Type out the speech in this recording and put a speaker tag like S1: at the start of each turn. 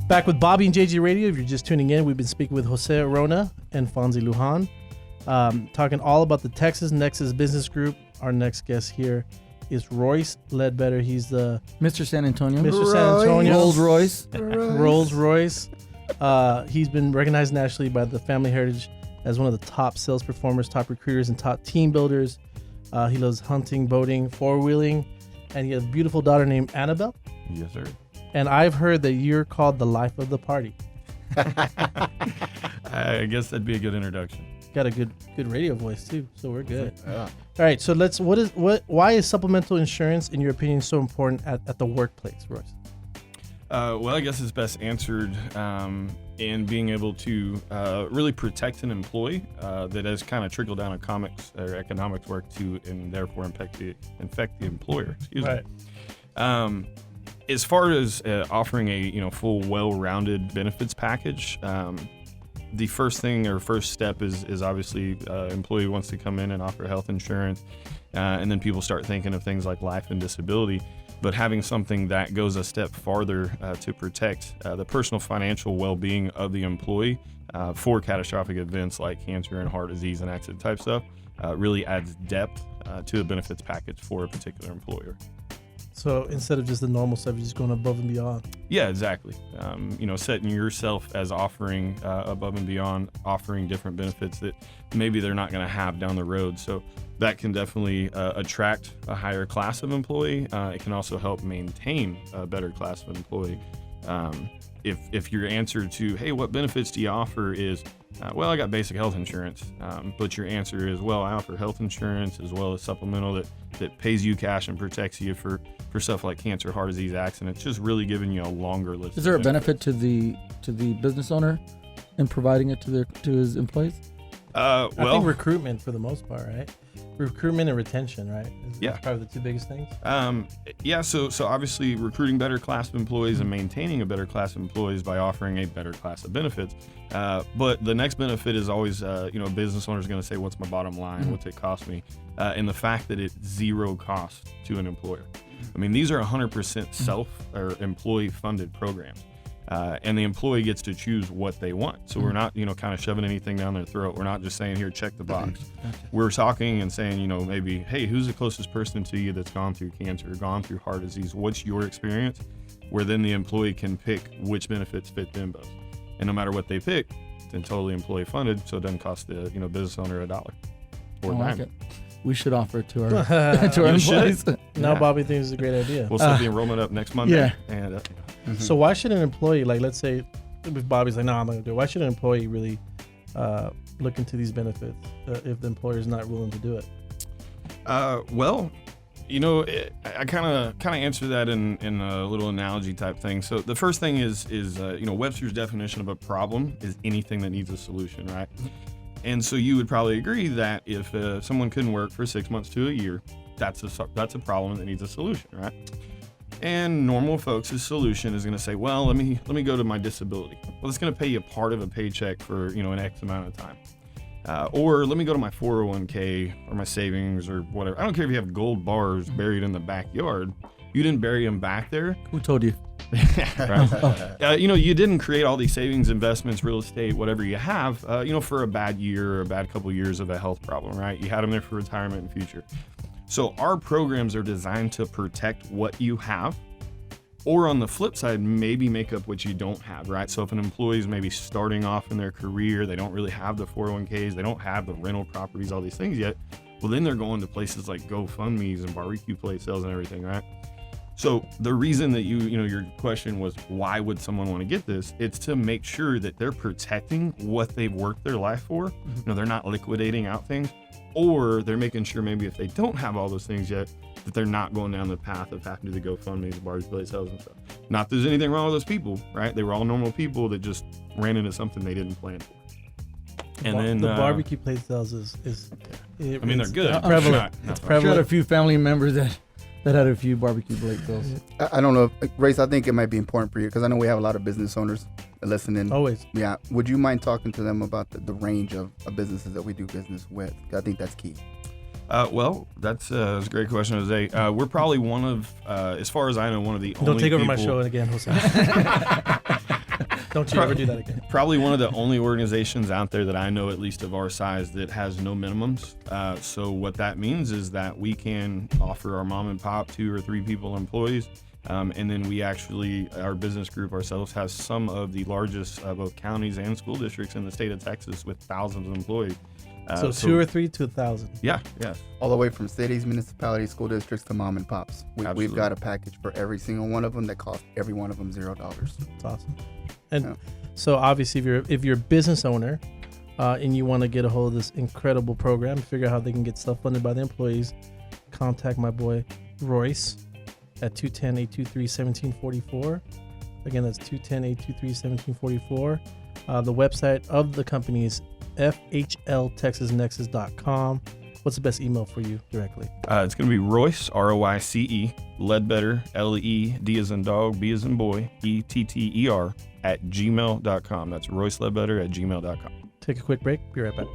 S1: Back with Bobby and JG Radio. If you're just tuning in, we've been speaking with Jose Orona and Fonzie Lujan, talking all about the Texas Nexus Business Group. Our next guest here is Royce Ledbetter. He's the
S2: Mr. San Antonio.
S1: Mr. San Antonio.
S2: Rolls
S1: Royce. He's been recognized nationally by the Family Heritage as one of the top sales performers, top recruiters, and top team builders. He loves hunting, boating, four-wheeling, and he has a beautiful daughter named Annabelle.
S3: Yes, sir.
S1: And I've heard that you're called the life of the party.
S3: I guess that'd be a good introduction.
S1: Got a good radio voice too, so we're good. Yeah. All right, so why is supplemental insurance, in your opinion, so important at the workplace, Royce?
S3: Well, I guess it's best answered in being able to really protect an employee that has kind of trickled down economics work to, and therefore infect the employer. Excuse me. As far as offering a full, well-rounded benefits package, the first step is obviously employee wants to come in and offer health insurance, and then people start thinking of things like life and disability. But having something that goes a step farther to protect the personal financial well-being of the employee for catastrophic events like cancer and heart disease and accident type stuff really adds depth to the benefits package for a particular employer.
S1: So instead of just the normal stuff, you're just going above and beyond. Yeah,
S3: exactly. Setting yourself as offering above and beyond, offering different benefits that maybe they're not going to have down the road. So that can definitely attract a higher class of employee. It can also help maintain a better class of employee. If your answer to, hey, what benefits do you offer is, well, I got basic health insurance, but your answer is, well, I offer health insurance as well as supplemental that pays you cash and protects you for stuff like cancer, heart disease, accidents, just really giving you a longer list.
S2: Is there a benefit to the business owner in providing it to his employees?
S1: I think recruitment for the most part, right? Recruitment and retention, right?
S3: That's
S1: probably the two biggest things.
S3: So obviously recruiting better class of employees and maintaining a better class of employees by offering a better class of benefits. But the next benefit is always, a business owner is going to say, what's my bottom line? What's it cost me? And the fact that it's zero cost to an employer. I mean, these are 100% self or employee funded programs. And the employee gets to choose what they want. So we're not, kind of shoving anything down their throat. We're not just saying, here, check the box. Gotcha. We're talking and saying, maybe, hey, who's the closest person to you that's gone through cancer, gone through heart disease? What's your experience? Where then the employee can pick which benefits fit them both. And no matter what they pick, it's then totally employee funded, so it doesn't cost the business owner $1 or a dime.
S2: We should offer it to our to our employees.
S1: Now Bobby thinks it's a great idea.
S3: We'll set the enrollment up next Monday.
S2: Yeah.
S3: And,
S1: So why should an employee, like, let's say if Bobby's like, no, I'm not going to do it. Why should an employee really look into these benefits if the employer is not willing to do it?
S3: I kind of answer that in a little analogy type thing. So the first thing is Webster's definition of a problem is anything that needs a solution, right? And so you would probably agree that if someone couldn't work for 6 months to a year, that's a problem that needs a solution, right? And normal folks' solution is going to say, well, let me go to my disability. Well, it's going to pay you part of a paycheck for an X amount of time. Or let me go to my 401k or my savings or whatever. I don't care if you have gold bars buried in the backyard. You didn't bury them back there.
S2: Who told you?
S3: Right. You didn't create all these savings, investments, real estate, whatever you have, for a bad year or a bad couple years of a health problem, right? You had them there for retirement in the future. So our programs are designed to protect what you have, or on the flip side, maybe make up what you don't have, right? So if an employee is maybe starting off in their career, they don't really have the 401ks, they don't have the rental properties, all these things yet, well, then they're going to places like GoFundMe's and barbecue plate sales and everything, right? So the reason that your question was, why would someone want to get this? It's to make sure that they're protecting what they've worked their life for. They're not liquidating out things, or they're making sure maybe if they don't have all those things yet, that they're not going down the path of having to do the GoFundMe's, barbecue plate sales and stuff. Not that there's anything wrong with those people, right? They were all normal people that just ran into something they didn't plan for. And then
S1: the barbecue plate sales is
S3: they're good.
S1: Prevalent.
S2: It's prevalent. A few family members that had a few barbecue plate sales.
S4: I don't know, Race, I think it might be important for you because I know we have a lot of business owners listening.
S1: Always.
S4: Yeah. Would you mind talking to them about the range of businesses that we do business with? I think that's key.
S3: Well, that's a great question, Jose. We're probably one of, as far as I know, one of the only
S1: Don't take over my
S3: people-
S1: show again, Jose. Don't you ever do that again.
S3: Probably one of the only organizations out there that I know, at least of our size, that has no minimums. So what that means is that we can offer our mom and pop 2 or 3 people employees. And then we actually, our business group ourselves has some of the largest both counties and school districts in the state of Texas with thousands of employees.
S1: So 2 or 3 to 1,000.
S3: Yeah.
S4: All the way from cities, municipalities, school districts to mom and pops. We've
S3: Absolutely.
S4: got a package for every single one of them that costs every one of them $0.
S1: That's awesome. And
S4: Yeah.
S1: so obviously, if you're a business owner and you want to get a hold of this incredible program, figure out how they can get stuff funded by the employees, contact my boy Royce at 210-823-1744. Again, that's 210-823-1744. The website of the company is fhltexasnexus.com. What's the best email for you directly?
S3: It's going to be Royce, Royce, Ledbetter, LED as in dog, B as in boy, ETTER @gmail.com. That's Royce Ledbetter @gmail.com.
S1: Take a quick break. Be right back.